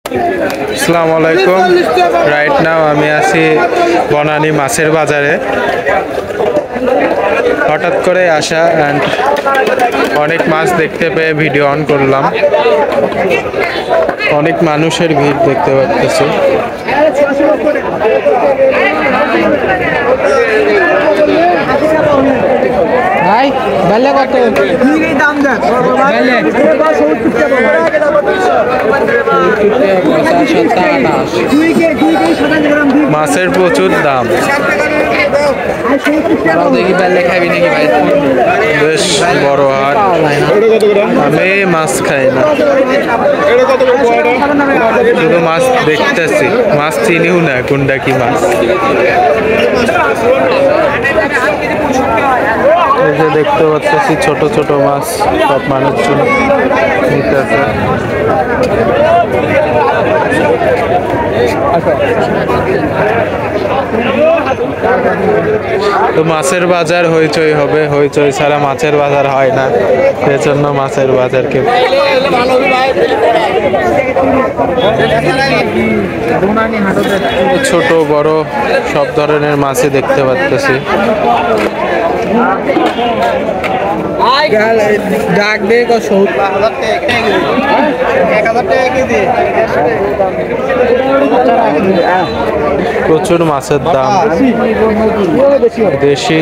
আসসালামু আলাইকুম। Right now আমি আছি বনানী মাছের বাজারে। হঠাৎ করে আসা অ্যান্ড অনেক মাছ দেখতে পেয়ে ভিডিও অন করলাম। অনেক মানুষের ভিড় দেখতে পাচ্ছি। ভাই বেলে কত দাম দেন মাছের প্রচুর দাম। দেখি বেলে খাবি নাকি ভাই? বেশ বড় হাট। আমি মাছ খাই না, শুধু মাছ দেখতেছি, মাছ চিনিও না কোনটা কি মাছ। এই যে দেখতে পাচ্ছি ছোট ছোট মাছ সব মানুষজন নিতেছে। তো মাছের বাজার হইচই হবে, হইচই ছাড়া মাছের বাজার হয় না, সেজন্য মাছের বাজারকে ছোট বড় সব ধরনের মাছই দেখতে পাচ্ছি। ডাক দে প্রচুর মাছের দাম, দেশি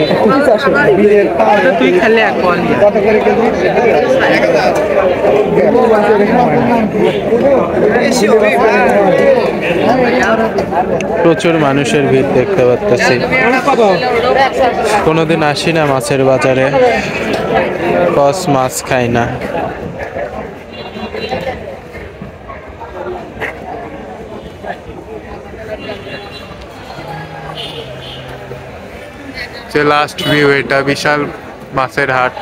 তুই খেলে প্রচুর মানুষের ভিড় দেখতে পাচ্ছি। কোনোদিন আসি না মাছের বাজারে, কস মাছ খাই না। যে লাস্ট ভিউ, এটা বিশাল মাছের হাট।